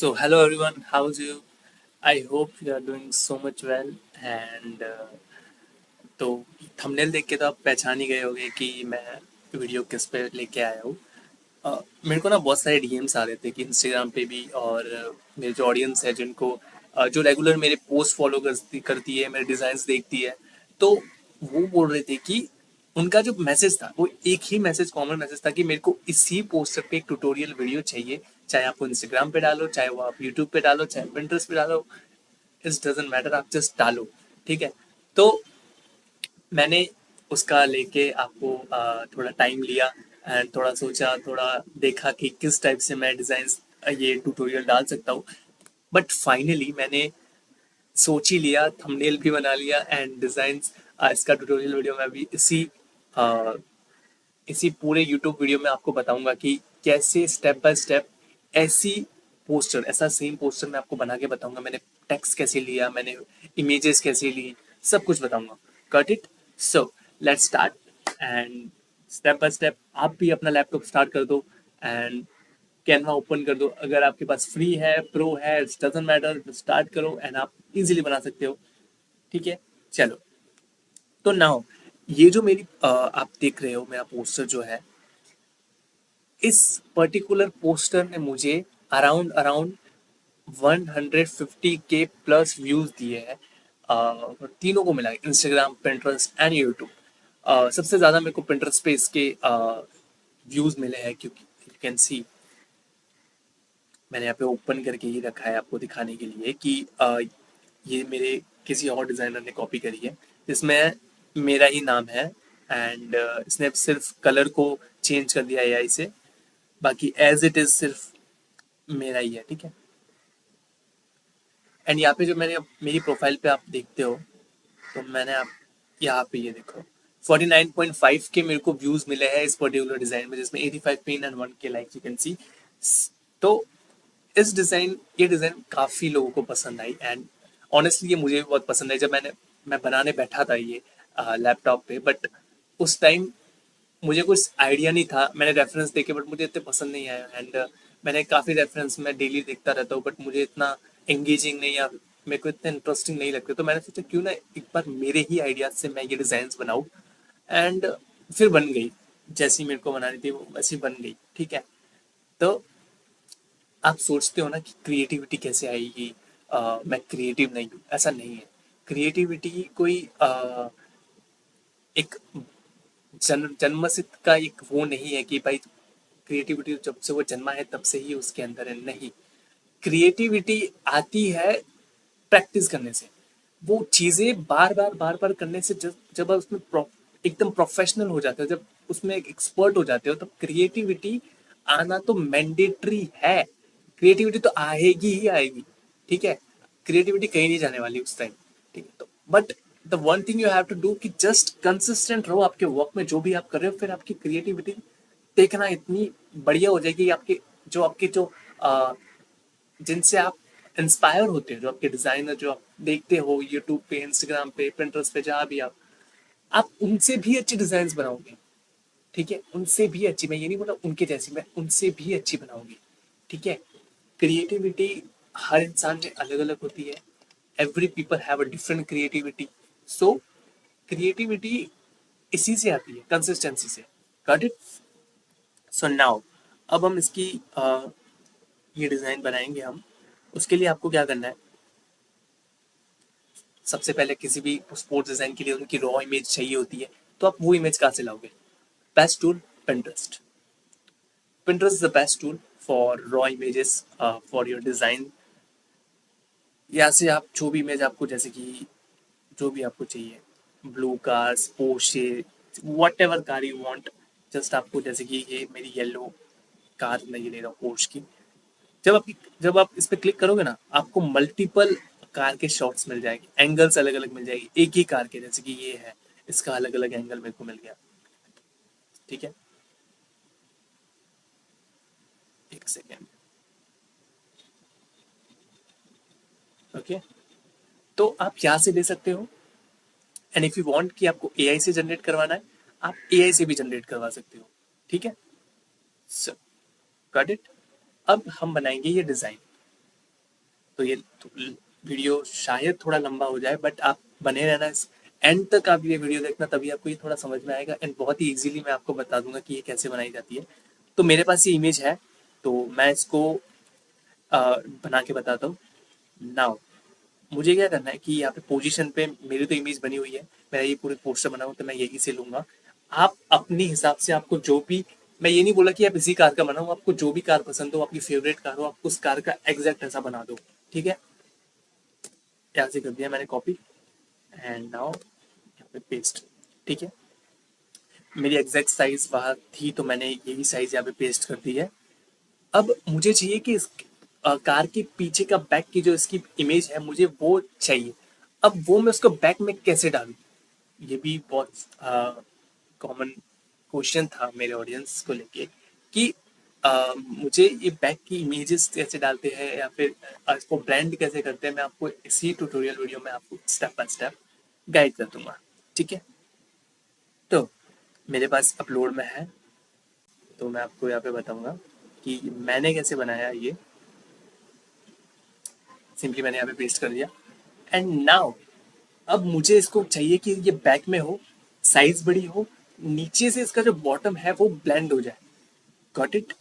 So, hello everyone, how's you? I hope you are doing so much well and तो thumbnail देख के तो आप पहचान ही गए होंगे कि मैं वीडियो किस पे लेके आया हूँ। मेरे को ना बहुत सारे डीएम्स आ रहे थे कि इंस्टाग्राम पे भी और मेरे जो ऑडियंस है जिनको जो रेगुलर मेरे पोस्ट फॉलो करती है, मेरे डिज़ाइंस देखती है, तो वो बोल रहे थे कि उनका जो मैसेज था वो एक ही मैसेज, कॉमन मैसेज था कि मेरे को इसी पोस्टर पे एक ट्यूटोरियल वीडियो चाहिए। चाहे आप इंस्टाग्राम पे डालो, चाहे वो आप यूट्यूब पे डालो, चाहे पिंटरेस्ट पे डालो, इट डजेंट मैटर, आप जस्ट डालो। ठीक है। तो मैंने उसका लेके आपको थोड़ा टाइम लिया एंड थोड़ा सोचा, थोड़ा देखा कि किस टाइप से मैं डिज़ाइंस ये ट्यूटोरियल डाल सकता हूँ। बट फाइनली मैंने सोच ही लिया, थंबनेल भी बना लिया एंड डिज़ाइंस, इसका ट्यूटोरियल वीडियो मैं अभी अ, इसी पूरे यूट्यूब वीडियो में आपको बताऊंगा कि कैसे स्टेप बाय स्टेप ऐसी पोस्टर, ऐसा सेम पोस्टर मैं आपको बना के बताऊंगा। मैंने टेक्स्ट कैसे लिया, मैंने इमेजेस कैसे ली, सब कुछ बताऊंगा। Got it? So let's start and step by step आप भी अपना लैपटॉप स्टार्ट कर दो एंड कैनवा ओपन कर दो। अगर आपके पास फ्री है, प्रो है, डजेंट मैटर, स्टार्ट करो एंड आप इजीली बना सकते हो। ठीक है, चलो। तो नाउ ये जो मेरी आप देख रहे हो मेरा पोस्टर जो है, इस पर्टिकुलर पोस्टर ने मुझे अराउंड अराउंड 150 के प्लस व्यूज दिए हैं, तीनों को मिला, इंस्टाग्राम, पिंटरेस्ट एंड यूट्यूब। सबसे ज्यादा मेरे को पिंटरेस्ट पे इसके व्यूज मिले हैं, क्योंकि यू कैन सी मैंने यहाँ पे ओपन करके ही रखा है आपको दिखाने के लिए कि ये मेरे किसी और डिजाइनर ने कॉपी करी है, जिसमें मेरा ही नाम है एंड इसने सिर्फ कलर को चेंज कर दिया एआई से, बाकी एज इट इज सिर्फ मेरा ही है। ठीक है। एंड यहाँ पे जो मैंने मेरी प्रोफाइल पे आप देखते हो, तो मैंने आप यहाँ पे ये देखो 49.5 के मेरे को व्यूज मिले हैं इस पर्टिकुलर डिजाइन में, जिसमें 85 पिन एंड 1 के लाइक यू कैन सी। तो इस डिजाइन ये डिजाइन काफी लोगों को पसंद आई एंड ऑनेस्टली ये मुझे भी बहुत पसंद है। जब मैं बनाने बैठा था ये लैपटॉप पे, बट उस टाइम मुझे कुछ आइडिया नहीं था, मैंने रेफरेंस देखे बट मुझे इतने पसंद नहीं आया एंड मैंने काफ़ी रेफरेंस मैं डेली देखता रहता हूँ, बट मुझे इतना एंगेजिंग नहीं या मेरे को इतने इंटरेस्टिंग नहीं लगते। तो मैंने सोचा क्यों ना एक बार मेरे ही आइडियाज से मैं ये डिज़ाइंस बनाऊँ एंड फिर बन गई। जैसी मेरे को बनानी थी वो वैसी बन गई। ठीक है। तो आप सोचते हो ना कि क्रिएटिविटी कैसे आएगी, मैं क्रिएटिव नहीं हूँ, ऐसा नहीं है। क्रिएटिविटी कोई एक जन्मसिद्ध का एक वो नहीं है कि भाई क्रिएटिविटी जब से वो जन्मा है तब से ही उसके अंदर है, नहीं। क्रिएटिविटी आती है प्रैक्टिस करने से। वो चीजें बार बार करने से जब जब आप उसमें एकदम प्रोफेशनल हो जाते हो, जब उसमें एक एक्सपर्ट हो जाते हो, तब क्रिएटिविटी आना तो मैंडेटरी है। क्रिएटिविटी तो आएगी ही आएगी। ठीक है। क्रिएटिविटी कहीं नहीं जाने वाली उस टाइम। ठीक है। तो but the one thing you have to do कि जस्ट कंसिस्टेंट रहो आपके वर्क में, जो भी आप कर रहे हो, फिर आपकी क्रिएटिविटी देखना इतनी बढ़िया हो जाएगी। आपके जो जिनसे आप इंस्पायर होते हो, जो आपके डिजाइनर जो आप देखते हो यूट्यूब पे, इंस्टाग्राम पे, पिंटरेस्ट पे, जहाँ भी आप उनसे भी अच्छी डिजाइन बनाओगे। ठीक है। उनसे भी अच्छी, मैं ये नहीं बोला उनके जैसी, मैं उनसे भी अच्छी बनाऊंगी। ठीक है। क्रिएटिविटी हर इंसान में अलग अलग होती है। Every people have a different creativity. So creativity इसी से आती है, कंसिस्टेंसी से। Got it? सो नाउ अब हम इसकी ये डिजाइन बनाएंगे हम। उसके लिए आपको क्या करना है, सबसे पहले किसी भी स्पोर्ट्स डिजाइन के लिए उनकी रॉ इमेज चाहिए होती है। तो आप वो इमेज कहाँ से लाओगे? Best tool Pinterest. Pinterest is the best tool for raw images for your design. यहाँ से आप जो भी इमेज आपको, जैसे कि जो भी आपको चाहिए, blue cars, Porsche, what ever car you want, just आपको, जैसे कि ये मेरी येलो कार मैं ये ले रहा हूँ पोर्श की। जब आप इस पे क्लिक करोगे ना, आपको मल्टीपल कार के शॉट्स मिल जाएंगे, एंगल्स अलग अलग मिल जाएगी एक ही कार के, जैसे कि ये है, इसका अलग अलग एंगल मेरे को मिल गया। ठीक है। एक सेकेंड। ओके। तो आप यहाँ से ले सकते हो एंड इफ यू वांट कि आपको एआई से जनरेट करवाना है, आप एआई से भी जनरेट करवा सकते हो। ठीक है। सो गॉट इट। अब हम बनाएंगे ये डिजाइन। तो ये वीडियो शायद थोड़ा लंबा हो जाए, बट आप बने रहना इस एंड तक, आप ये वीडियो देखना, तभी आपको ये थोड़ा समझ में आएगा एंड बहुत ही इजीली मैं आपको बता दूंगा कि ये कैसे बनाई जाती है। तो मेरे पास ये इमेज है, तो मैं इसको बना के बताता हूँ। नाउ मुझे क्या करना है कि यहाँ पे पोजीशन पे मेरी तो इमेज बनी हुई है, मेरा ये पूरे पोस्टर बना हुआ, तो मैं यही से लूंगा। आप अपने हिसाब से, आपको जो भी, मैं ये नहीं बोला कि आप इसी कार का बनाओ, आपको जो भी कार पसंद हो, आपकी फेवरेट कार हो, आप उस कार का एग्जैक्ट ऐसा बना दो। ठीक है, यहाँ से कर दिया मैंने कॉपी एंड नाउ यहाँ पे पेस्ट। ठीक है, मेरी एग्जैक्ट साइज वहाँ थी, तो मैंने यही साइज यहाँ पे पेस्ट कर दी है। अब मुझे चाहिए कि इस कार के पीछे का बैक की जो इसकी इमेज है, मुझे वो चाहिए। अब वो मैं उसको बैक में कैसे डालूं, ये भी बहुत कॉमन क्वेश्चन था मेरे ऑडियंस को लेके कि मुझे ये बैक की इमेजेस कैसे डालते हैं या फिर इसको ब्लेंड कैसे करते हैं। मैं आपको इसी ट्यूटोरियल वीडियो में आपको स्टेप बाय स्टेप गाइड कर दूंगा। ठीक है, तो मेरे पास अपलोड में है, तो मैं आपको यहाँ पे बताऊंगा कि मैंने कैसे बनाया ये। सिंपली मैंने यहाँ पे पेस्ट कर दिया एंड नाउ अब मुझे इसको चाहिए कि ये बैक में हो, साइज बड़ी हो, नीचे से इसका जो बॉटम है वो ब्लेंड हो जाए। Got it?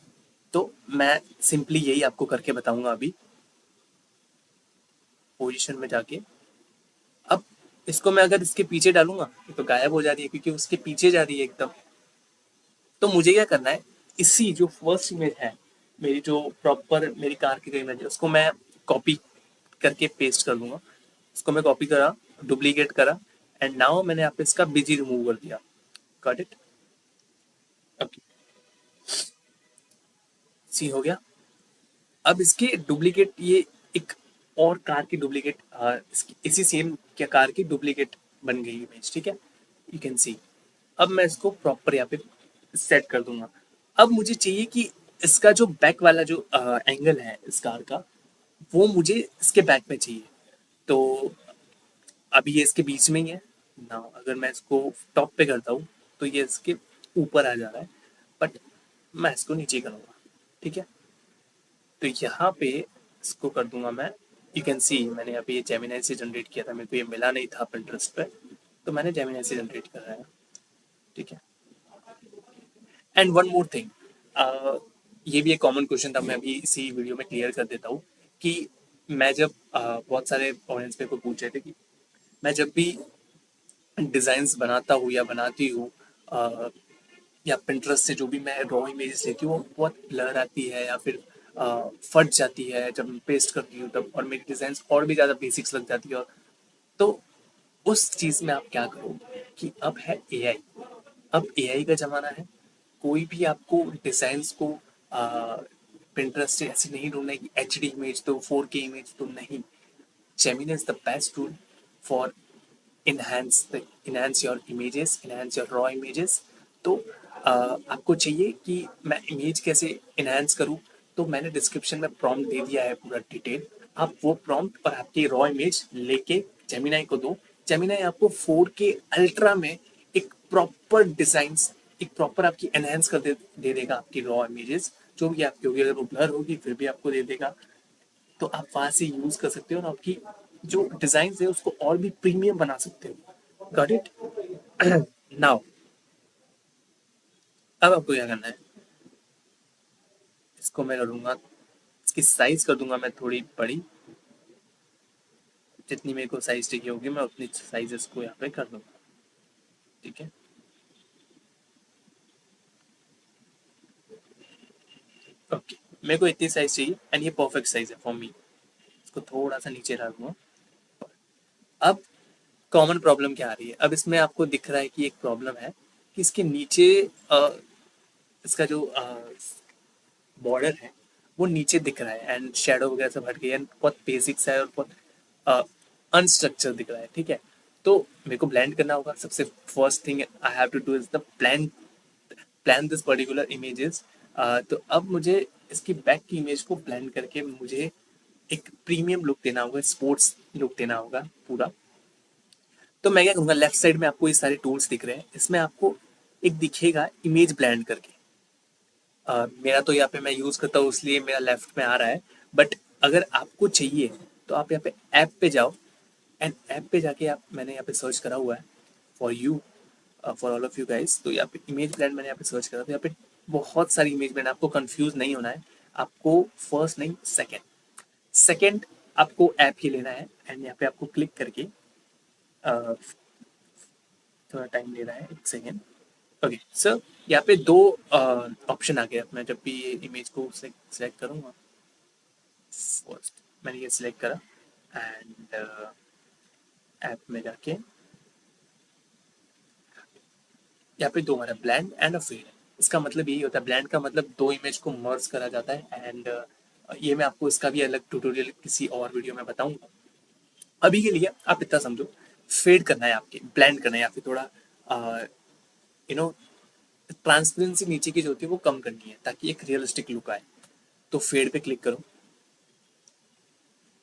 तो मैं सिंपली यही आपको करके बताऊंगा अभी। पोजीशन में जाके अब इसको मैं अगर इसके पीछे डालूंगा तो गायब हो जा रही है, क्योंकि उसके पीछे जा रही है एकदम। तो मुझे क्या करना है, इसी जो फर्स्ट इमेज है मेरी, जो प्रॉपर मेरी कार की जो इमेज है, उसको मैं कॉपी करके पेस्ट कर दूंगा। इसको मैं कॉपी करा, डुप्लीकेट करा एंड नाउ मैंने यहाँ पे इसका बीजी रिमूव कर दिया। Got it? ओके, सी हो गया। अब इसके डुप्लीकेट, ये एक और कार की डुप्लीकेट, इसी सेम क्या कार की डुप्लीकेट बन गई इमेज। ठीक है, यू कैन सी। अब मैं इसको प्रॉपर यहाँ पे सेट कर दूंगा। अब मुझे चाहिए कि इसका जो बैक वाला जो एंगल है इस कार का, वो मुझे इसके बैक में चाहिए। तो अभी ये इसके बीच में ही है ना, अगर मैं इसको टॉप पे करता हूँ तो ये इसके ऊपर आ जा रहा है, बट मैं इसको नीचे करूँगा। ठीक है, तो यहाँ पे इसको कर दूंगा मैं। यू कैन सी मैंने यहाँ पे ये जेमिनाई से जनरेट किया था, मेरे को ये मिला नहीं था पिंटरेस्ट पे, तो मैंने जेमिनाई से जनरेट कराया। ठीक है, एंड वन मोर थिंग, ये भी एक कॉमन क्वेश्चन था, मैं अभी इसी वीडियो में क्लियर कर देता हूँ कि मैं जब बहुत सारे ऑडियंस मेरे को पूछ रहे थे कि मैं जब भी डिज़ाइंस बनाता हूँ या बनाती हूँ, या पिंटरेस्ट से जो भी मैं रॉ इमेजेस लेती हूँ, वो बहुत ब्लर आती है या फिर फट जाती है जब मैं पेस्ट करती हूँ तब, और मेरी डिजाइन और भी ज़्यादा बेसिक्स लग जाती है। और तो उस चीज़ में आप क्या करो कि अब है एआई, अब एआई का ज़माना है। कोई भी आपको डिज़ाइंस को पिंटरेस्ट से ऐसे नहीं ढूंढना है कि एच डी इमेज तो, 4K इमेज तो, नहीं। Gemini is the best tool for enhance your images, enhance your raw images। तो आपको चाहिए कि मैं इमेज कैसे इनहेंस करूं, तो मैंने डिस्क्रिप्शन में प्रॉम्प्ट दे दिया है पूरा डिटेल। आप वो प्रॉम्प्ट और आपकी रॉ इमेज लेके जेमिनाई को दो। जेमिनाई आपको 4K अल्ट्रा में एक प्रॉपर डिजाइन, एक प्रॉपर आपकी एनहेंस कर दे देगा आपकी रॉ इमेजेस, जो भी आपकी होगी। अगर वो ब्लर होगी फिर भी आपको दे देगा, तो आप वहां से यूज कर सकते हो और आपकी जो डिजाइन है उसको और भी प्रीमियम बना सकते हो। Got it? नाउ अब आपको क्या करना है, इसको मैं करूंगा, इसकी साइज कर दूंगा मैं थोड़ी बड़ी। जितनी मेरे को साइज चाहिए होगी मैं उतनी साइज इसको यहाँ पे कर दूंगा। ठीक है, ओके, मेरे को इतनी साइज चाहिए एंड ये परफेक्ट साइज है फॉर मी। इसको थोड़ा सा नीचे रखूंगा। अब कॉमन प्रॉब्लम क्या आ रही है, अब इसमें आपको दिख रहा है कि एक प्रॉब्लम है कि इसके नीचे इसका जो बॉर्डर है वो नीचे दिख रहा है एंड शेडो वगैरह सब हट गई है, बहुत बेसिक सा है और बहुत अनस्ट्रक्चर दिख रहा है। ठीक है, तो मेरे को ब्लेंड करना होगा। सबसे first thing I have to do is the plan this particular images. तो अब मुझे इसकी बैक की इमेज को ब्लेंड करके मुझे एक प्रीमियम लुक देना होगा, स्पोर्ट्स लुक देना होगा पूरा। तो मैं क्या करूँगा, लेफ्ट साइड में आपको ये सारे टूल्स दिख रहे हैं, इसमें आपको एक दिखेगा इमेज ब्लेंड करके। मेरा तो यहाँ पे मैं यूज करता हूँ इसलिए मेरा लेफ्ट में आ रहा है, बट अगर आपको चाहिए तो आप यहाँ पे ऐप पे जाओ एंड ऐप पे जाके आप, मैंने यहाँ पे सर्च करा हुआ है for you, for all of you guys. तो यहाँ पे इमेज ब्लेंड मैंने यहाँ पे सर्च करा, तो यहाँ पे बहुत सारी इमेज ब्लेंड, आपको कंफ्यूज नहीं होना है। आपको फर्स्ट नहीं, सेकंड सेकंड आपको ऐप ही लेना है एंड यहाँ पे आपको क्लिक करके थोड़ा टाइम ले रहा है, एक सेकेंड। ओके सर, यहाँ पे दो ऑप्शन आ गया। मैं जब भी ये इमेज को सेलेक्ट करूँगा, फर्स्ट मैंने ये सिलेक्ट करा एंड ऐप में जाके यहाँ पे दो हमारा ब्लेंड एंड अ फेड। इसका मतलब यही होता है, ब्लेंड का मतलब दो इमेज को मर्ज करा जाता है एंड ये मैं आपको इसका भी अलग ट्यूटोरियल किसी और वीडियो में बताऊंगा। अभी के लिए आप इतना समझो, फेड करना है आपके, ब्लेंड करना है या फिर थोड़ा यू नो ट्रांसपेरेंसी नीचे की जो होती है वो कम करनी है ताकि एक रियलिस्टिक लुक आए। तो फेड पे क्लिक करो।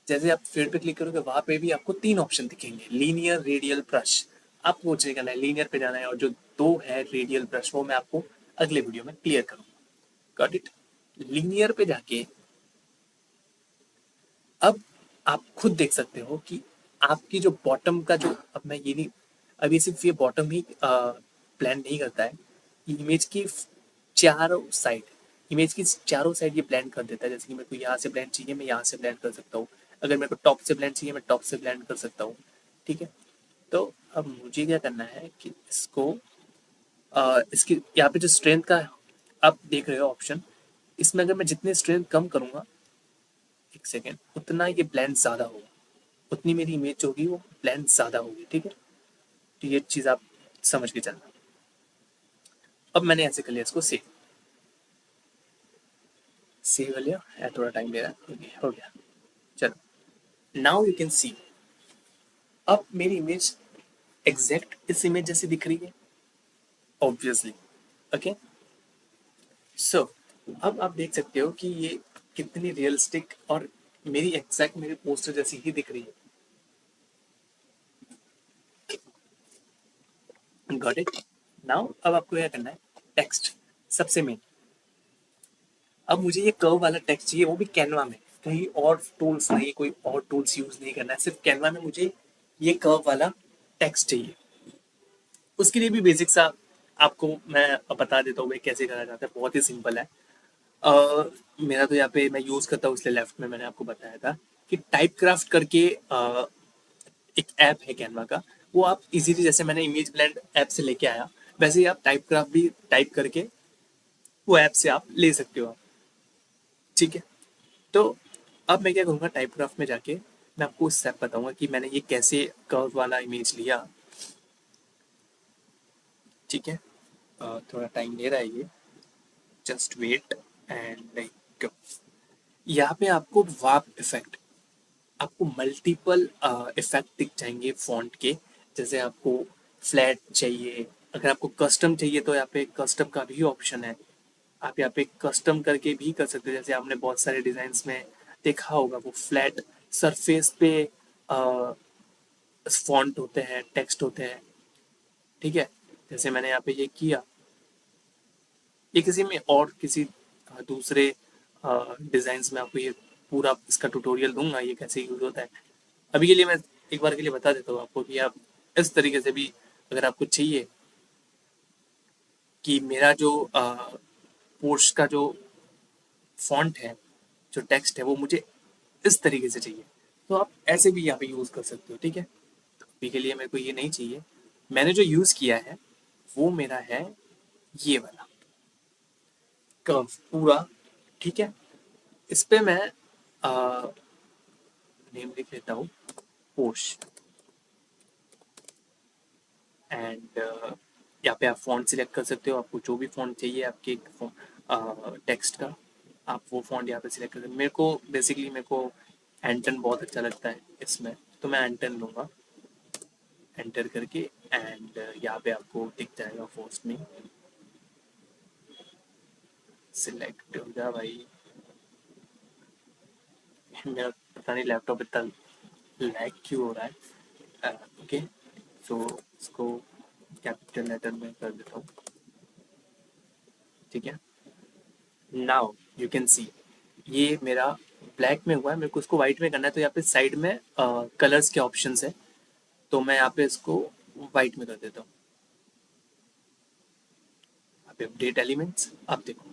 जैसे आप फेड पे क्लिक करोगे वहां पे भी आपको तीन ऑप्शन दिखेंगे, लीनियर, रेडियल, ब्रश। आपको चेक करना है लीनियर पे जाना है, और जो दो है रेडियल, ब्रश, वो मैं आपको अगले वीडियो में क्लियर करूंगा। Got it? लीनियर पे जाके अब आप खुद देख सकते हो कि आपकी जो बॉटम का जो, अब मैं ये नहीं, अभी सिर्फ ये बॉटम ही प्लान नहीं करता है, इमेज की चारों साइड, इमेज की चारों साइड ये ब्लेंड कर देता है। जैसे कि मेरे को यहाँ से ब्लेंड चाहिए, मैं यहाँ से ब्लेंड कर सकता हूँ। अगर मेरे को टॉप से ब्लेंड चाहिए, मैं टॉप से ब्लेंड कर सकता हूँ। ठीक है, तो अब मुझे क्या करना है कि इसको इसकी यहाँ पे जो स्ट्रेंथ का आप देख रहे हो ऑप्शन, इसमें अगर मैं जितने स्ट्रेंथ कम करूंगा, एक सेकेंड, उतना ये ब्लेंड ज्यादा होगा, उतनी मेरी इमेज होगी वो ब्लेंड ज्यादा होगी। ठीक है, तो ये चीज आप समझ के चलना। अब मैंने ऐसे कर लिया, इसको सेव, सेव कर लिया। थोड़ा टाइम ले रहा है, हो गया। चलो, नाउ यू कैन सी, अब मेरी इमेज एग्जैक्ट इस इमेज जैसी दिख रही है, ऑब्वियसली। ओके, सो अब आप देख सकते हो कि ये कितनी रियलिस्टिक और मेरी एग्जैक्ट मेरी पोस्टर जैसी ही दिख रही है। Got it? नाउ अब आपको क्या करना है, टेक्स्ट सबसे मेन। अब मुझे ये कर्व वाला टेक्स्ट चाहिए, वो भी कैनवा में, कहीं और टूल्स नहीं, कोई और टूल्स यूज नहीं करना है, सिर्फ कैनवा में मुझे ये कर्व वाला टेक्स्ट चाहिए। उसके लिए भी बेसिक सा आपको मैं बता देता हूँ भाई कैसे करा जाता है, बहुत ही सिंपल है। मेरा तो यहाँ पे मैं यूज करता हूँ, इसलिए लेफ्ट में मैंने आपको बताया था कि टाइप क्राफ्ट करके एक ऐप है कैनवा का। वो आप इजीली, जैसे मैंने इमेज ब्लेंड ऐप से लेके आया, वैसे ही आप टाइप क्राफ्ट भी टाइप करके वो ऐप से आप ले सकते हो आप। ठीक है, तो अब मैं क्या करूँगा, टाइप क्राफ्ट में जाके मैं आपको स्टेप बताऊंगा कि मैंने ये कैसे कर्व वाला इमेज लिया। ठीक है, थोड़ा टाइम ले रहा है ये, जस्ट वेट एंड लाइक यहाँ पे आपको वार्प इफेक्ट, आपको मल्टीपल इफेक्ट दिख जाएंगे फॉन्ट के। जैसे आपको फ्लैट चाहिए, अगर आपको कस्टम चाहिए तो यहाँ पे कस्टम का भी ऑप्शन है। आप यहाँ पे कस्टम करके भी कर सकते हो, जैसे आपने बहुत सारे डिजाइन में देखा होगा, वो फ्लैट सरफेस पे फॉन्ट होते हैं, टेक्स्ट होते हैं। ठीक है, जैसे मैंने यहाँ पे ये किया, ये किसी में और किसी दूसरे डिजाइन में आपको ये पूरा इसका ट्यूटोरियल दूंगा ये कैसे यूज होता है। अभी के लिए मैं एक बार के लिए बता देता हूँ आपको कि आप इस तरीके से भी, अगर आपको चाहिए कि मेरा जो पोर्श का जो फॉन्ट है, जो टेक्स्ट है, वो मुझे इस तरीके से चाहिए, तो आप ऐसे भी यहाँ पे यूज कर सकते हो। ठीक है, तो अभी के लिए मेरे को ये नहीं चाहिए। मैंने जो यूज किया है वो मेरा है ये वाला कर्व पूरा। ठीक है, इस पे मैं नेम लिख लेता हूँ, पोर्श, एंड यहाँ पे आप फॉन्ट सिलेक्ट कर सकते हो, आपको जो भी फॉन्ट चाहिए आपके टेक्स्ट का, आप वो फॉन्ट यहाँ पे सिलेक्ट कर सकते हो। मेरे को बेसिकली मेरे को एंटन बहुत अच्छा लगता है इसमें, तो मैं एंटन लूँगा। एंटर करके एंड यहाँ पे आपको दिख जाएगा फर्स्ट में, सिलेक्ट हो जा भाई। मेरा पता नहीं लैपटॉप इतना लैग क्यों हो रहा है। ओके, सो इसको कैपिटल लेटर में कर देता हूँ। ठीक है, नाउ यू कैन सी ये मेरा ब्लैक में हुआ है, मेरे को उसको वाइट में करना है, तो यहाँ पे साइड में कलर्स के ऑप्शंस है, तो मैं यहाँ पे इसको वाइट में कर देता हूँ। आप अपडेट एलिमेंट्स, आप देखो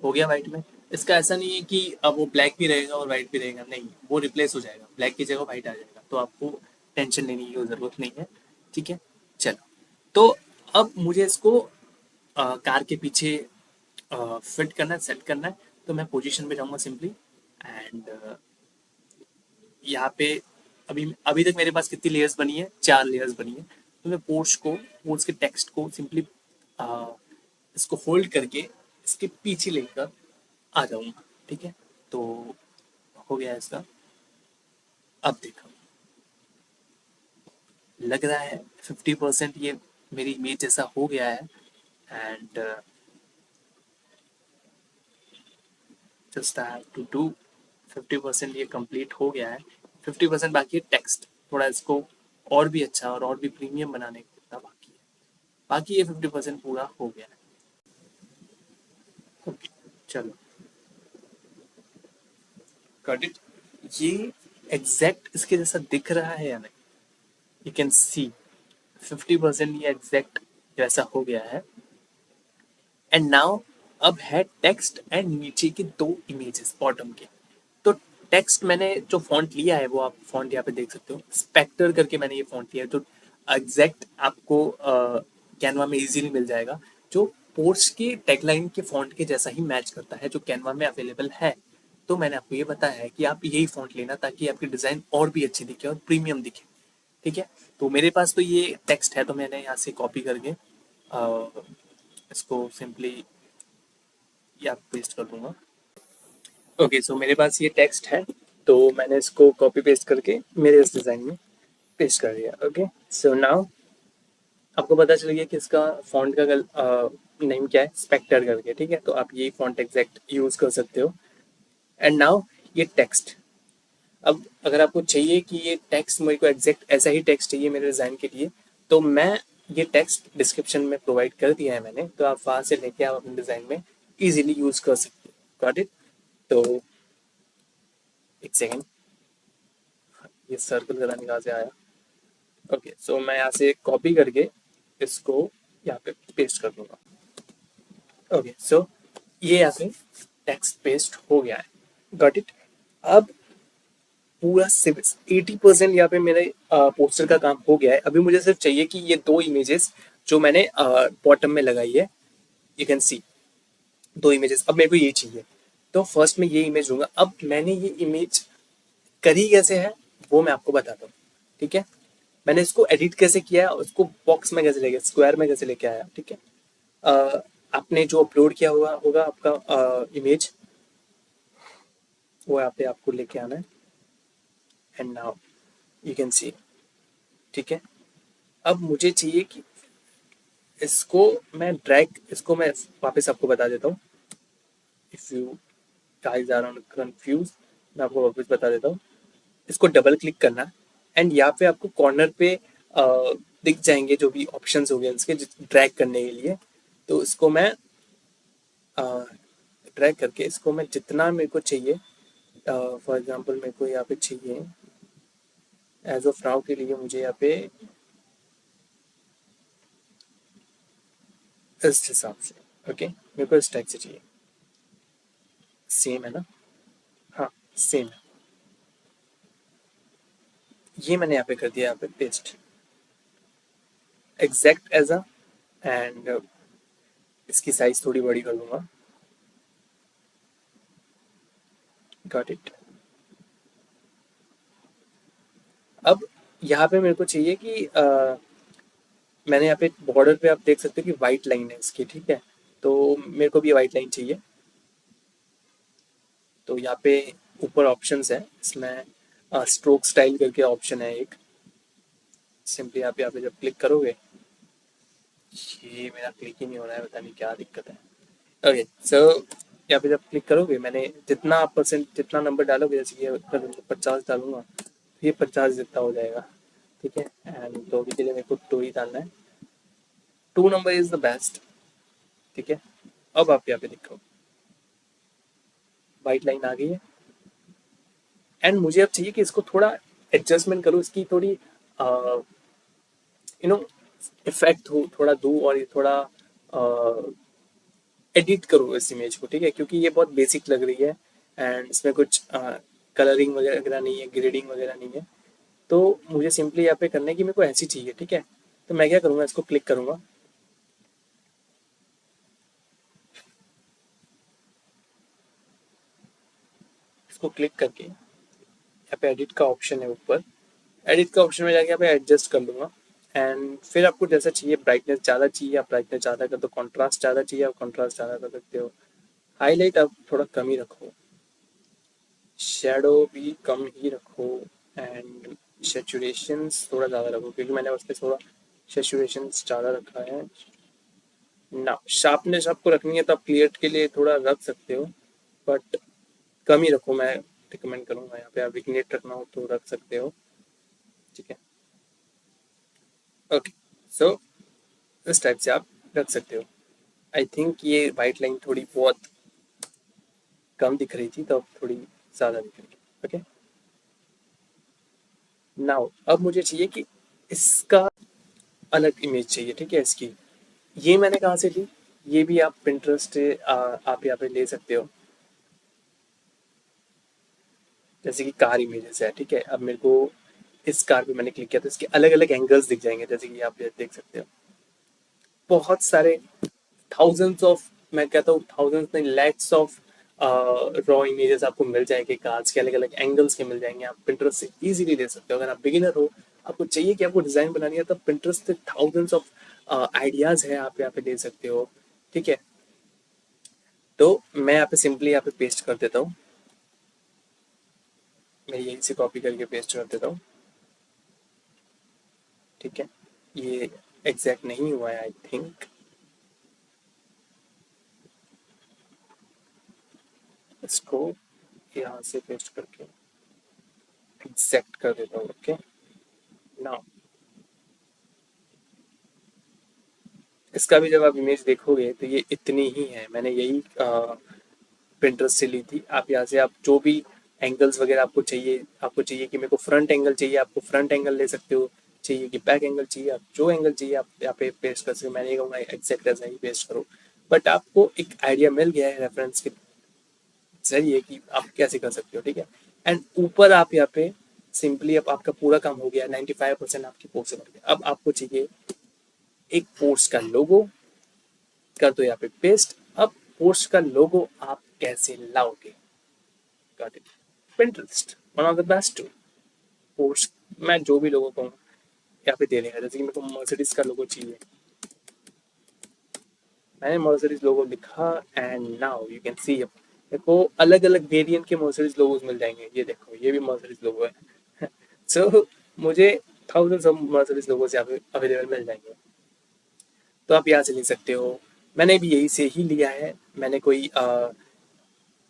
हो गया वाइट में। इसका ऐसा नहीं है कि अब वो ब्लैक भी रहेगा और वाइट भी रहेगा, नहीं, वो रिप्लेस हो जाएगा, ब्लैक की जगह वाइट आ जाएगा, तो आपको टेंशन लेने की ज़रूरत नहीं है। ठीक है, चलो। तो अब मुझे इसको कार के पीछे फिट करना है, सेट करना है, तो मैं पोजीशन में जाऊंगा सिंपली, एंड यहाँ पे अभी अभी तक मेरे पास कितनी लेयर्स बनी है, 4 लेयर्स बनी है। तो मैं पोर्ट्स के टेक्स्ट को सिंपली इसको होल्ड करके इसके पीछे लेकर आ जाऊंगा। ठीक है, तो हो गया इसका। अब देखो, लग रहा है 50% ये मेरी इमेज जैसा हो गया है, and just I have to do 50% ये कंप्लीट हो गया है। 50% बाकी है टेक्स्ट, थोड़ा इसको और भी अच्छा और भी प्रीमियम बनाने का बाकी है। बाकी ये 50% पूरा हो गया है। ओके, चलो, गॉट इट। ये एग्जैक्ट इसके जैसा दिख रहा है या नहीं, यू कैन सी 50% ये एग्जैक्ट वैसा हो गया है। एंड नाउ अब है टेक्स्ट एंड नीचे के 2 इमेजेस बॉटम के। तो टेक्स्ट मैंने जो फॉन्ट लिया है, वो आप फॉन्ट यहाँ पे देख सकते हो, स्पेक्टर करके मैंने ये फॉन्ट लिया है, जो एग्जैक्ट आपको कैनवा में इजीली मिल जाएगा, जो पोर्ट्स की टैगलाइन के फॉन्ट के जैसा ही मैच करता है, जो कैनवा में अवेलेबल है। तो मैंने आपको ये बताया है कि आप यही फॉन्ट लेना, ताकि आपकी डिज़ाइन और भी अच्छी दिखे और प्रीमियम दिखे। ठीक है, तो मेरे पास तो ये टेक्स्ट है, तो मैंने यहाँ से कॉपी करके इसको सिंपली यहाँ पेस्ट कर दूंगा। ओके, सो मेरे पास ये टेक्स्ट है, तो मैंने इसको कॉपी पेस्ट करके मेरे इस डिज़ाइन में पेस्ट कर दिया। ओके, सो नाउ आपको पता चल गया कि इसका फॉन्ट का नेम क्या है, स्पेक्टर करके। ठीक है, तो आप यही फॉन्ट एग्जैक्ट यूज़ कर सकते हो। एंड नाउ ये टेक्स्ट, अब अगर आपको चाहिए कि ये टेक्स्ट मेरे को एग्जैक्ट ऐसा ही टेक्स्ट चाहिए मेरे डिज़ाइन के लिए, तो मैं ये टेक्स्ट डिस्क्रिप्शन में प्रोवाइड कर दिया है मैंने, तो आप वहाँ से लेके आप अपने डिज़ाइन में इजीली यूज़ कर सकते हो। Got it. तो एक सेकेंड, ये सर्कल करा कहाँ से आया। ओके, सो मैं यहाँ से कॉपी करके इसको यहाँ पे पेस्ट कर दूंगा। ओके, सो ये यहाँ पे टेक्स्ट पेस्ट हो गया है। Got it. अब पूरा 80% यहाँ पे मेरे पोस्टर का काम हो गया है। अभी मुझे सिर्फ चाहिए कि ये 2 इमेजेस जो मैंने बॉटम में लगाई है, यू कैन सी 2 इमेजेस, अब मेरे को ये चाहिए। तो फर्स्ट में ये इमेज लूंगा। अब मैंने ये इमेज करी कैसे है, वो मैं आपको बताता हूँ। ठीक है, मैंने इसको एडिट कैसे किया है, उसको बॉक्स में कैसे लेके, स्क्वायर में कैसे लेके आया। ठीक है, आपने जो अपलोड किया हुआ होगा आपका इमेज, वो यहाँ पे आपको लेके आना है, and now you can see. ठीक है, अब मुझे चाहिए कि इसको मैं वापस आपको बता देता हूँ। If you guys are confuse, मैं आपको वापस बता देता हूँ। इसको डबल क्लिक करना, एंड यहाँ पे आपको कॉर्नर पे दिख जाएंगे जो भी ऑप्शंस हो गए इसके ड्रैग करने के लिए। तो इसको मैं ड्रैग करके इसको मैं जितना मेरे को चाहिए, फॉर एग्जांपल मेरे को यहाँ पे चाहिए, एज ऑफ नाउ के लिए मुझे यहाँ पे इस हिसाब से, ओके, मेरे को इस टाइप से चाहिए। सेम है ना, हाँ सेम है। ये मैंने यहाँ पे कर दिया, यहाँ पे paste exact as a, and इसकी साइज थोड़ी बड़ी कर दूंगा। Got it. अब यहाँ पे मेरे को चाहिए कि मैंने यहाँ पे बॉर्डर पे आप देख सकते हो कि वाइट लाइन है इसकी। ठीक है, तो मेरे को भी वाइट लाइन चाहिए। तो यहाँ पे ऊपर ऑप्शंस है, इसमें स्ट्रोक स्टाइल करके ऑप्शन है एक। सिंपली आप यहाँ पे जब क्लिक करोगे, ये मेरा क्लिक ही नहीं हो रहा है, पता नहीं क्या दिक्कत है। ओके, सो यहाँ पे जब क्लिक करोगे, मैंने जितना आप परसेंट जितना नंबर डालोगे, जैसे कि 50 डालूंगा, तो ये 50 जितना हो जाएगा। ठीक है, एंड तो अभी के लिए मेरे को 2 ही डालना है। 2 नंबर इज द बेस्ट। ठीक है, अब आप यहाँ पे देखो वाइट लाइन आ गई है। एंड मुझे अब चाहिए कि इसको थोड़ा एडजस्टमेंट करूँ, इसकी थोड़ी यू नो इफेक्ट हो थोड़ा दूँ, और ये थोड़ा एडिट करूँ इस इमेज को, ठीक है, क्योंकि ये बहुत बेसिक लग रही है एंड इसमें कुछ कलरिंग वगैरह नहीं है, ग्रेडिंग वगैरह नहीं है। तो मुझे सिंपली यहाँ पे करना है कि मेरे को ऐसी चाहिए, ठीक है। तो मैं क्या करूँगा, इसको क्लिक करूँगा, इसको क्लिक करके यहाँ पे एडिट का ऑप्शन है ऊपर, एडिट का ऑप्शन में जाके यहाँ पे एडजस्ट कर लूँगा। एंड फिर आपको जैसा चाहिए, ब्राइटनेस ज़्यादा चाहिए आप ब्राइटनेस ज़्यादा कर दो, कॉन्ट्रास्ट ज़्यादा चाहिए आप कॉन्ट्रास्ट ज़्यादा कर सकते हो, हाईलाइट आप थोड़ा कम ही रखो, शैडो भी कम ही रखो, एंड सेचुरेशंस थोड़ा ज़्यादा रखो क्योंकि मैंने उस पर थोड़ा सेचुरेशंस ज़्यादा रखा है ना। शार्पनेस आपको रखनी है तो आप क्लियर के लिए थोड़ा रख सकते हो, बट कम ही रखो, मैं रिकमेंड करूँगा। यहाँ पे आप विग्नेट रखना हो तो रख सकते हो, ठीक है। ओके, सो इस टाइप से आप रख सकते हो। आई थिंक ये वाइट लाइन थोड़ी बहुत कम दिख रही थी, तो अब थोड़ी ज़्यादा दिख रही है। ओके, नाउ अब मुझे चाहिए कि इसका अलग इमेज चाहिए, ठीक है। इसकी ये मैंने कहाँ से ली, ये भी आप पिंटरेस्ट आप यहाँ पे ले सकते हो, जैसे कि कार इमेजेस है, ठीक है। अब मेरे को इस कार पे मैंने क्लिक किया तो इसके अलग अलग एंगल्स दिख जाएंगे, जैसे कि आप ये देख सकते हो, बहुत सारे थाउजेंड्स ऑफ, मैं कहता हूँ थाउजेंड्स नहीं, लैक्स ऑफ रॉ इमेजेस आपको मिल जाएंगे, कार्ड्स के अलग अलग एंगल्स के मिल जाएंगे, आप पिंटरेस्ट से इजीली ले सकते हो। अगर आप बिगिनर हो, आपको चाहिए कि आपको डिजाइन बनानी है, तो पिंटरेस्ट से थाउजेंड्स ऑफ आइडियाज है, आप यहाँ पे ले सकते हो, ठीक है। तो मैं यहाँ पे सिंपली यहाँ पे पेस्ट कर देता हूँ, मैं यहीं से कॉपी करके पेस्ट कर देता हूँ, ठीक है। ये एग्जैक्ट नहीं हुआ है आई थिंक, इसको यहाँ से पेस्ट करके एग्जैक्ट कर देता हूँ। ओके, नाउ इसका भी जब आप इमेज देखोगे तो ये इतनी ही है, मैंने यही पिंटरेस्ट से ली थी। आप यहाँ से आप जो भी एंगल्स वगैरह आपको चाहिए, आपको चाहिए कि मेरे को फ्रंट एंगल चाहिए, आपको फ्रंट एंगल ले सकते हो, चाहिए कि बैक एंगल चाहिए, आप जो एंगल चाहिए आप यहाँ पे पेस्ट कर सकते हो। मैं नहीं कहूँगा एग्जैक्ट ऐसा ही पेस्ट करो, बट आपको एक आइडिया मिल गया है रेफरेंस के जरिए कि आप कैसे कर सकते हो, ठीक है। एंड ऊपर आप यहाँ पे सिंपली, अब आपका पूरा काम हो गया, 95% आपकी पोस्ट से बन गया। अब आपको चाहिए एक पोस्ट का लोगो, कर दो यहाँ पे पेस्ट। अब पोस्ट का लोगो आप कैसे लाओगे, got it, Pinterest one of the best tool. Post मैं जो भी लोगो कहूँ यहाँ पे दे देगा, जैसे कि मेरे को मर्सिडीज का लोगो चाहिए, मैंने मर्सिडीज लोगो लिखा, and now you can see देखो अलग अलग वेरिएंट के मर्सिडीज लोगोस मिल जाएंगे, ये देखो ये भी मर्सिडीज लोगो है। सो मुझे थाउजेंड्स ऑफ मर्सिडीज लोगोस यहाँ पे अवेलेबल मिल जाएंगे, तो आप यहाँ से ले सकते हो। मैंने भी यही से ही लिया है, मैंने कोई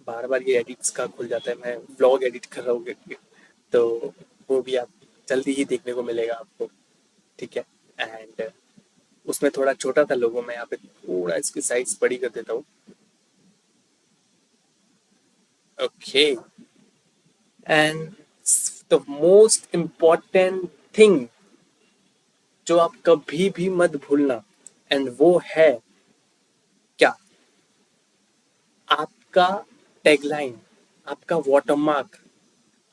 बार बार ये एडिट्स का खुल जाता है, मैं व्लॉग एडिट कर रहा हूँ, तो वो भी आप जल्दी ही देखने को मिलेगा आपको, ठीक है। एंड उसमें थोड़ा छोटा था लोगो, मैं यहाँ पे थोड़ा इसकी साइज बड़ी कर देता हूँ। Okay, and the most important thing जो आप कभी भी मत भूलना, एंड वो है क्या, आपका टैगलाइन, आपका वाटरमार्क।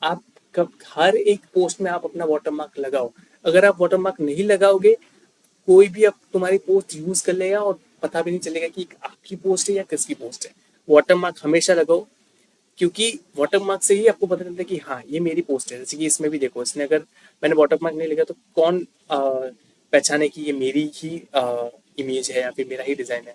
आप कब हर एक पोस्ट में आप अपना वाटरमार्क लगाओ। अगर आप वाटरमार्क नहीं लगाओगे, कोई भी अब तुम्हारी पोस्ट यूज कर लेगा और पता भी नहीं चलेगा कि आपकी पोस्ट है या किसकी पोस्ट है। वाटरमार्क हमेशा लगाओ, क्योंकि वाटरमार्क से ही आपको पता चलता है कि हाँ ये मेरी पोस्ट है। जैसे कि इसमें भी देखो, इसने अगर मैंने वाटरमार्क नहीं लगा तो कौन पहचाने कि ये मेरी ही इमेज है या फिर मेरा ही डिजाइन है।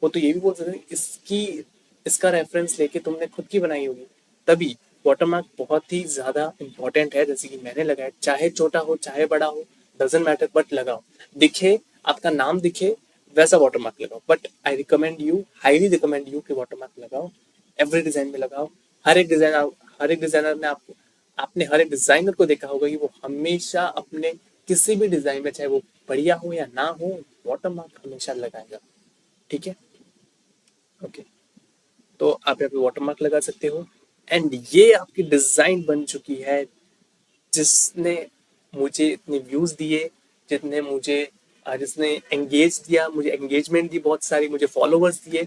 वो तो ये भी बोल सकते हैं इसकी, इसका रेफरेंस लेके तुमने खुद की बनाई होगी। तभी वाटरमार्क बहुत ही ज्यादा इंपॉर्टेंट है, जैसे कि मैंने लगाया, चाहे छोटा हो चाहे बड़ा हो, डजेंट मैटर, बट लगाओ, दिखे, आपका नाम दिखे, वैसा वाटरमार्क लगाओ। But I recommend you, highly recommend you कि वाटरमार्क लगाओ, एवरी डिजाइन में लगाओ। हर एक डिजाइनर, हर एक डिजाइनर ने आपको, आपने हर एक डिजाइनर को देखा होगा कि वो हमेशा अपने किसी भी डिजाइन में, चाहे वो बढ़िया हो या ना हो, वाटरमार्क हमेशा लगाएगा, ठीक है। ओके, तो आप यहाँ पे वाटरमार्क लगा सकते हो। एंड ये आपकी डिज़ाइन बन चुकी है, जिसने मुझे इतने व्यूज़ दिए, जितने मुझे जिसने एंगेज दिया, मुझे एंगेजमेंट दी बहुत सारी, मुझे फॉलोवर्स दिए।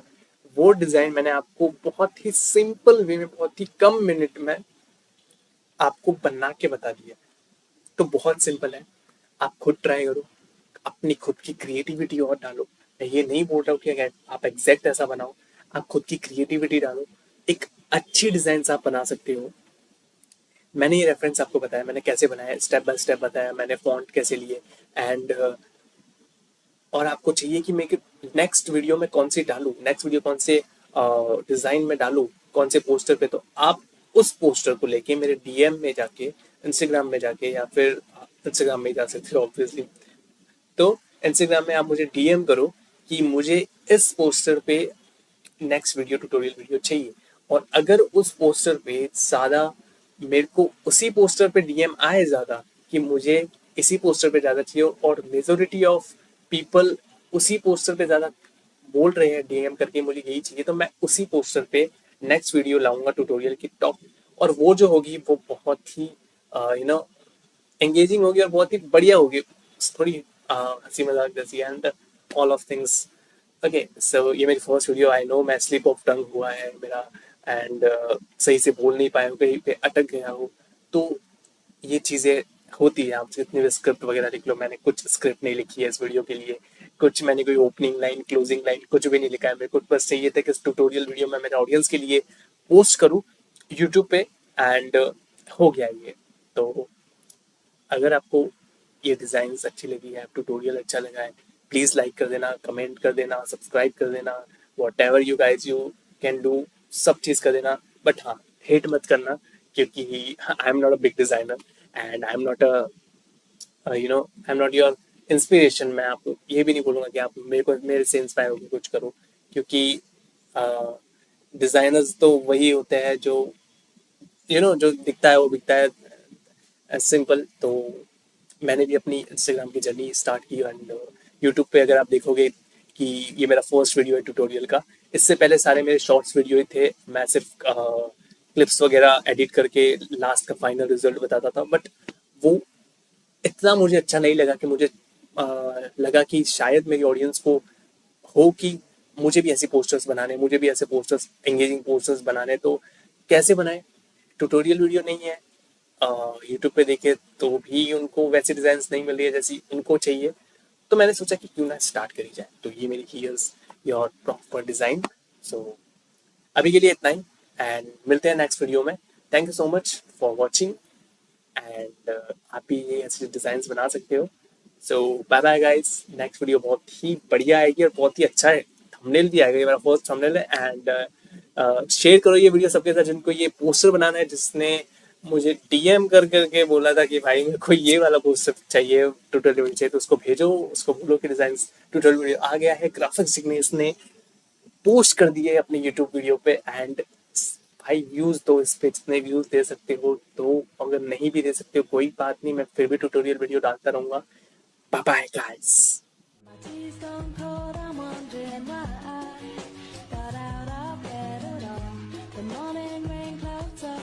वो डिज़ाइन मैंने आपको बहुत ही सिंपल वे में, बहुत ही कम मिनट में आपको बना के बता दिया। तो बहुत सिंपल है, आप खुद ट्राई करो, अपनी खुद की क्रिएटिविटी और डालो। मैं ये नहीं बोल रहा हूँ कि अगर आप एग्जैक्ट ऐसा बनाओ, आप खुद की क्रिएटिविटी डालो, एक अच्छी डिजाइन आप बना सकते हो। मैंने ये रेफरेंस आपको बताया, मैंने कैसे बनाया, स्टेप बाय स्टेप बताया, मैंने फॉन्ट कैसे लिए एंड और आपको चाहिए कि मैं नेक्स्ट वीडियो में कौन सी डालूं, नेक्स्ट वीडियो कौन से डिजाइन में डालूं, कौन से पोस्टर पे, तो आप उस पोस्टर को लेके मेरे डीएम में जाके, इंस्टाग्राम में जाके, या फिर इंस्टाग्राम में ही जा सकते हो ऑब्वियसली, तो इंस्टाग्राम में आप मुझे डीएम करो कि मुझे इस पोस्टर पे नेक्स्ट वीडियो ट्यूटोरियल वीडियो चाहिए। और अगर उस पोस्टर पे ज़्यादा, मेरे को उसी पोस्टर पे डीएम आए ज़्यादा कि मुझे इसी पोस्टर पे ज़्यादा चाहिए, और मेजोरिटी ऑफ पीपल उसी पोस्टर पे ज़्यादा बोल रहे हैं डीएम करके मुझे यही चाहिए, तो मैं उसी पोस्टर पे नेक्स्ट वीडियो लाऊंगा ट्यूटोरियल की टॉप। और वो जो होगी वो बहुत ही एंगेजिंग होगी और बहुत ही बढ़िया होगी, थोड़ी हंसी मजाक जैसी, and all of things. Okay, so ये मेरी फर्स्ट वीडियो, आई नो मैं स्लिप ऑफ टंग हुआ है मेरा, एंड सही से बोल नहीं पाया हूँ, कहीं पे अटक गया हूँ, तो ये चीज़ें होती है। आप जितनी भी स्क्रिप्ट वगैरह लिख लो, मैंने कुछ स्क्रिप्ट नहीं लिखी है इस वीडियो के लिए, कुछ मैंने कोई ओपनिंग लाइन क्लोजिंग लाइन कुछ भी नहीं लिखा है। मेरे को बस चाहिए था कि इस ट्यूटोरियल वीडियो में मेरे ऑडियंस के लिए पोस्ट करूँ यूट्यूब पे, एंड हो गया ये। तो अगर आपको ये डिज़ाइंस अच्छी लगी है, ट्यूटोरियल अच्छा लगा है, प्लीज़ लाइक कर देना, कमेंट कर देना, सब्सक्राइब कर देना, what ever you guys you can do, सब चीज़ कर देना। बट हाँ, हेट मत करना, क्योंकि I am not a big designer and I am not I am not your inspiration. मैं आपको ये भी नहीं बोलूँगा कि आप मेरे से इंस्पायर होकर कुछ करो, क्योंकि डिज़ाइनर्स तो वही होते हैं जो जो दिखता है वो बिकता है, सिंपल। तो मैंने भी अपनी इंस्टाग्राम की जर्नी स्टार्ट की, एंड यूट्यूब पे अगर आप देखोगे कि ये मेरा फर्स्ट वीडियो है ट्यूटोरियल का। इससे पहले सारे मेरे शॉर्ट्स वीडियो ही थे, मैं सिर्फ क्लिप्स वगैरह एडिट करके लास्ट का फाइनल रिजल्ट बताता था। बट वो इतना मुझे अच्छा नहीं लगा कि मुझे लगा कि शायद मेरी ऑडियंस को हो कि मुझे भी ऐसे पोस्टर्स बनाने, मुझे भी ऐसे पोस्टर्स, एंगेजिंग पोस्टर्स बनाने। तो कैसे बनाए, ट्यूटोरियल वीडियो नहीं है, यूट्यूब पे देखे तो भी उनको वैसे डिजाइन नहीं मिल रही है जैसी उनको चाहिए। तो मैंने सोचा कि क्यों ना स्टार्ट करी जाए, तो ये मेरी here's your proper design. So अभी के लिए इतना ही, एंड मिलते हैं नेक्स्ट वीडियो में। Thank you so much for watching, and आप भी ये ऐसे डिजाइन बना सकते हो। So bye bye guys, next video बहुत ही बढ़िया आएगी और बहुत ही अच्छा है, थंबनेल भी आएगा, ये मेरा फर्स्ट थंबनेल है। एंड शेयर करो ये वीडियो सबके साथ जिनको ये पोस्टर बनाना है, जिसने मुझे डीएम कर करके बोला था कि भाई मेरे को ये वाला पोस्टर चाहिए, ट्यूटोरियल वीडियो चाहिए, तो उसको भेजो, उसको बोलो कि डिजाइन ट्यूटोरियल वीडियो आ गया है, ग्राफिक्स जिसने इसने पोस्ट कर दिए अपने यूट्यूब वीडियो पे। एंड भाई व्यूज दो इस पे, जितने व्यूज दे सकते हो तो, अगर नहीं भी दे सकते हो कोई बात नहीं, मैं फिर भी ट्यूटोरियल वीडियो डालता रहूंगा। Bye bye guys.